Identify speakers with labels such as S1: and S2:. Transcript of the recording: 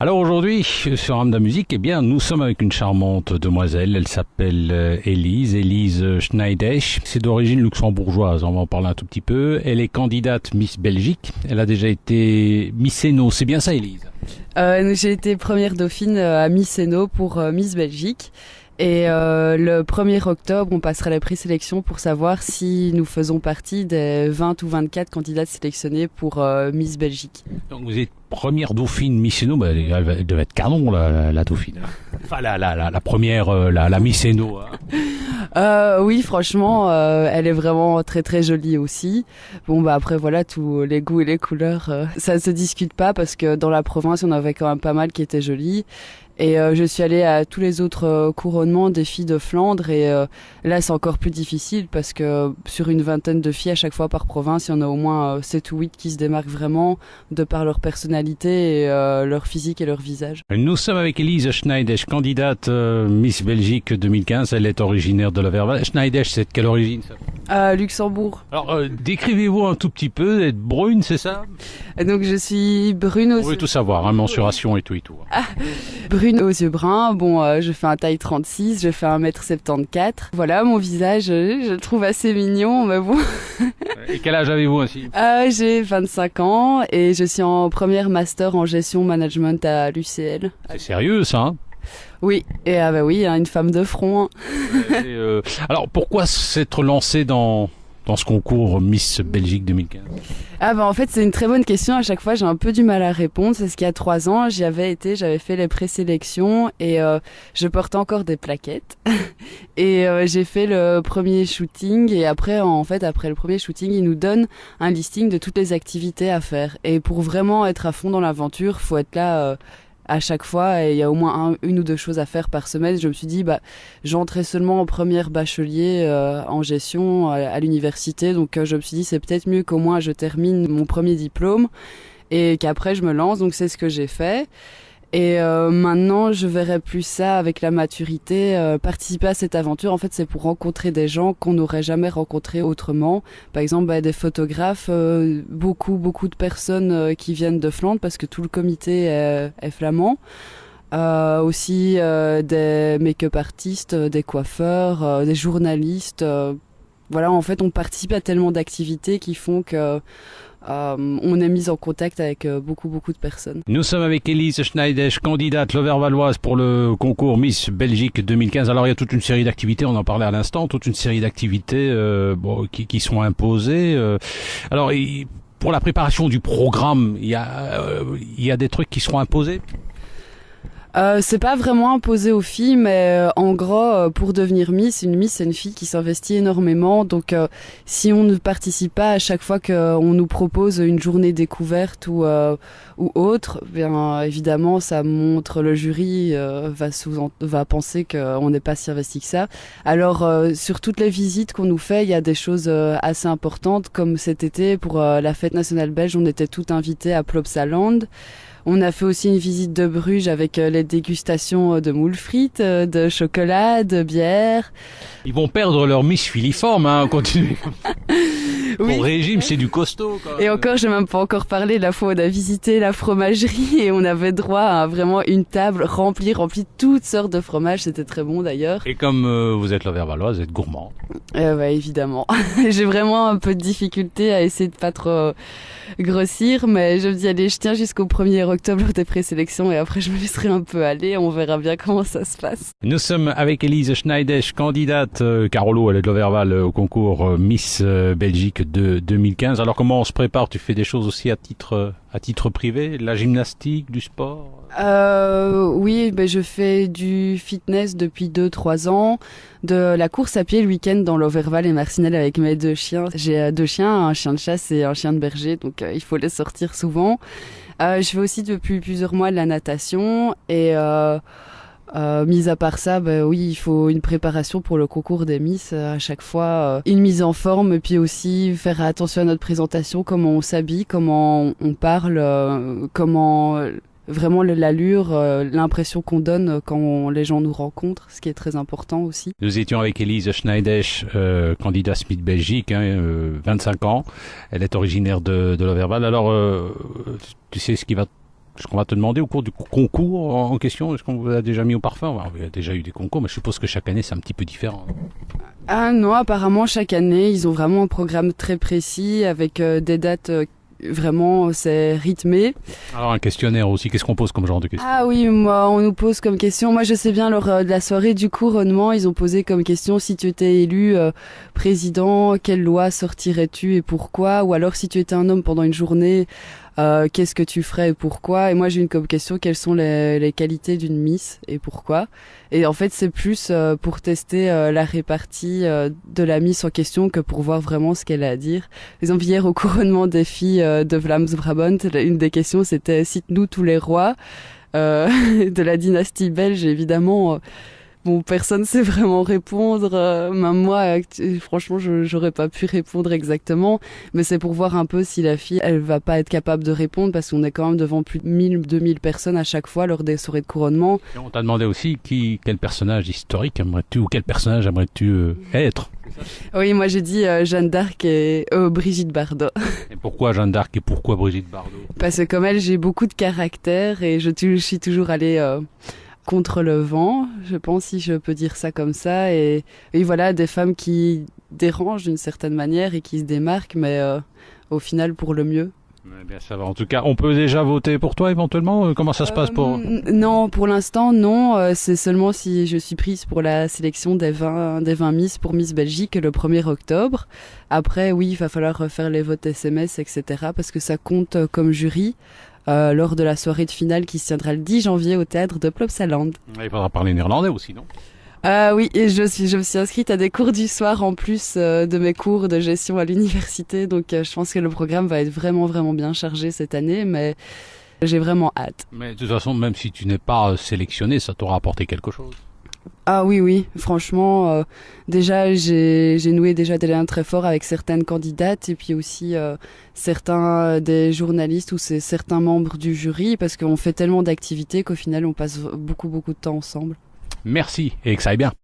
S1: Alors aujourd'hui, sur Ramda Musique, eh bien, nous sommes avec une charmante demoiselle. Elle s'appelle Élise Schneidesch. C'est d'origine luxembourgeoise. On va en parler un tout petit peu. Elle est candidate Miss Belgique. Elle a déjà été Miss Eno. C'est bien ça, Élise?
S2: J'ai été première dauphine à Miss Eno pour Miss Belgique. Et le 1er octobre, on passera la présélection pour savoir si nous faisons partie des 20 ou 24 candidates sélectionnées pour Miss Belgique.
S1: Donc vous êtes première dauphine Miss Eno. Bah, elle devait être canon, la dauphine. Enfin, la première, la Miss Eno. Hein.
S2: Oui, franchement, elle est vraiment très très jolie aussi. Bon, bah après voilà, tous les goûts et les couleurs, ça ne se discute pas parce que dans la province, on avait quand même pas mal qui étaient jolies. Et je suis allée à tous les autres couronnements des filles de Flandre et là c'est encore plus difficile parce que sur une vingtaine de filles à chaque fois par province, il y en a au moins 7 ou 8 qui se démarquent vraiment de par leur personnalité et leur physique et leur visage.
S1: Nous sommes avec Élise Schneidesch, candidate Miss Belgique 2015. Elle est originaire de la Verval. Schneidesch, c'est de quelle origine ça?
S2: Luxembourg.
S1: Alors décrivez-vous un tout petit peu, être brune, c'est ça?
S2: Donc je suis brune aux
S1: On veut tout savoir, hein, mensuration et tout et tout.
S2: Brune aux yeux bruns, bon, je fais un taille 36, je fais 1m74. Voilà, mon visage, je le trouve assez mignon, mais bon.
S1: Et quel âge avez-vous ainsi?
S2: J'ai 25 ans et je suis en première master en gestion management à l'UCL.
S1: C'est sérieux ça, hein?
S2: Oui, et bah oui, hein, une femme de front. Hein.
S1: Alors pourquoi s'être lancé dans ce concours Miss Belgique 2015?
S2: En fait c'est une très bonne question, à chaque fois j'ai un peu du mal à répondre, c'est ce qu'il y a 3 ans j'avais fait les présélections et je portais encore des plaquettes et j'ai fait le premier shooting et après après le premier shooting ils nous donnent un listing de toutes les activités à faire et pour vraiment être à fond dans l'aventure faut être là à chaque fois et il y a au moins une ou deux choses à faire par semaine. Je me suis dit j'entrais seulement en première bachelier en gestion à l'université donc je me suis dit c'est peut-être mieux qu'au moins je termine mon premier diplôme et qu'après je me lance, donc c'est ce que j'ai fait. Et maintenant, je verrais plus ça avec la maturité. Participer à cette aventure, en fait, c'est pour rencontrer des gens qu'on n'aurait jamais rencontrés autrement. Par exemple, des photographes, beaucoup de personnes qui viennent de Flandre parce que tout le comité est flamand. Aussi des make-up artistes, des coiffeurs, des journalistes. Voilà, en fait, on participe à tellement d'activités qui font que on est mis en contact avec beaucoup de personnes.
S1: Nous sommes avec Élise Schneidesch, candidate Lauvervalloise pour le concours Miss Belgique 2015. Alors il y a toute une série d'activités, on en parlait à l'instant, toute une série d'activités qui sont imposées. Alors pour la préparation du programme, il y a des trucs qui seront imposés?
S2: C'est pas vraiment imposé aux filles, mais en gros, pour devenir Miss, c'est une fille qui s'investit énormément. Donc, si on ne participe pas à chaque fois qu'on nous propose une journée découverte ou autre, bien évidemment, ça montre le jury va penser qu'on n'est pas si investi que ça. Alors, sur toutes les visites qu'on nous fait, il y a des choses assez importantes, comme cet été pour la fête nationale belge, on était toutes invitées à Plopsaland. On a fait aussi une visite de Bruges avec les dégustations de moules frites, de chocolat, de bière.
S1: Ils vont perdre leur Miss filiforme, hein, continue.
S2: Oui.
S1: Au régime, c'est du costaud, quand même.
S2: Et encore, j'ai même pas encore parlé de la fois où on a visité la fromagerie et on avait droit à vraiment une table remplie de toutes sortes de fromages. C'était très bon d'ailleurs.
S1: Et comme vous êtes Lauvervalloise, vous êtes gourmand.
S2: Évidemment. J'ai vraiment un peu de difficulté à essayer de pas trop grossir, mais je me dis allez, je tiens jusqu'au 1er octobre des présélections et après je me laisserai un peu aller, on verra bien comment ça se passe.
S1: Nous sommes avec Élise Schneidesch, candidate Carolo, elle est de Lauverval au concours Miss Belgique de 2015. Alors comment on se prépare? Tu fais des choses aussi à titre privé, de la gymnastique, du sport?
S2: Oui, je fais du fitness depuis 2-3 ans, de la course à pied le week-end dans l'Auverval et Marcinelle avec mes 2 chiens. J'ai 2 chiens, un chien de chasse et un chien de berger, donc il faut les sortir souvent. Je fais aussi depuis plusieurs mois de la natation et mis à part ça, oui, il faut une préparation pour le concours des Miss à chaque fois, une mise en forme et puis aussi faire attention à notre présentation, comment on s'habille, comment on parle, comment vraiment l'allure, l'impression qu'on donne quand les gens nous rencontrent, ce qui est très important aussi.
S1: Nous étions avec Élise Schneidesch, candidate Smith Belgique, 25 ans. Elle est originaire de Lauverval. Alors, tu sais ce qui va ce qu'on va te demander au cours du concours en question. Est-ce qu'on vous a déjà mis au parfum? Alors, il y a déjà eu des concours, mais je suppose que chaque année c'est un petit peu différent.
S2: Ah non, apparemment chaque année ils ont vraiment un programme très précis avec des dates. Vraiment, c'est rythmé.
S1: Alors un questionnaire aussi, qu'est-ce qu'on pose comme genre de questions?
S2: Ah oui, moi, on nous pose comme question. Moi, je sais bien, lors de la soirée du couronnement, ils ont posé comme question si tu étais élu président, quelle loi sortirais-tu et pourquoi? Ou alors, si tu étais un homme pendant une journée, qu'est-ce que tu ferais et pourquoi? Et moi, j'ai une comme question, quelles sont les qualités d'une Miss et pourquoi? Et en fait, c'est plus pour tester la répartie de la Miss en question que pour voir vraiment ce qu'elle a à dire. Par exemple, hier, au couronnement des filles de Vlaams-Brabant, une des questions, c'était « Cite-nous tous les rois de la dynastie belge ». Évidemment, bon, personne sait vraiment répondre. Même moi, franchement, j'aurais pas pu répondre exactement. Mais c'est pour voir un peu si la fille, elle va pas être capable de répondre parce qu'on est quand même devant plus de 2000 personnes à chaque fois lors des soirées de couronnement.
S1: Et on t'a demandé aussi quel personnage historique aimerais-tu ou quel personnage aimerais-tu être?
S2: Oui, moi j'ai dit Jeanne d'Arc et Brigitte Bardot.
S1: Et pourquoi Jeanne d'Arc et pourquoi Brigitte Bardot?
S2: Parce que comme elle, j'ai beaucoup de caractère et je suis toujours allée contre le vent, je pense, si je peux dire ça comme ça. Et voilà, des femmes qui dérangent d'une certaine manière et qui se démarquent, mais au final pour le mieux.
S1: Eh bien, ça va. En tout cas, on peut déjà voter pour toi éventuellement. Comment ça se passe pour...
S2: Non, pour l'instant, non. C'est seulement si je suis prise pour la sélection des 20 Miss pour Miss Belgique le 1er octobre. Après, oui, il va falloir refaire les votes SMS, etc. parce que ça compte comme jury. Lors de la soirée de finale qui se tiendra le 10 janvier au théâtre de Plopsaland.
S1: Il faudra parler néerlandais aussi, non?
S2: Oui, et je me suis inscrite à des cours du soir en plus de mes cours de gestion à l'université, donc je pense que le programme va être vraiment vraiment bien chargé cette année, mais j'ai vraiment hâte.
S1: Mais de toute façon, même si tu n'es pas sélectionné, ça t'aura apporté quelque chose.
S2: Ah oui, franchement, déjà j'ai noué déjà des liens très forts avec certaines candidates et puis aussi certains des journalistes ou certains membres du jury parce qu'on fait tellement d'activités qu'au final on passe beaucoup de temps ensemble.
S1: Merci et que ça aille bien.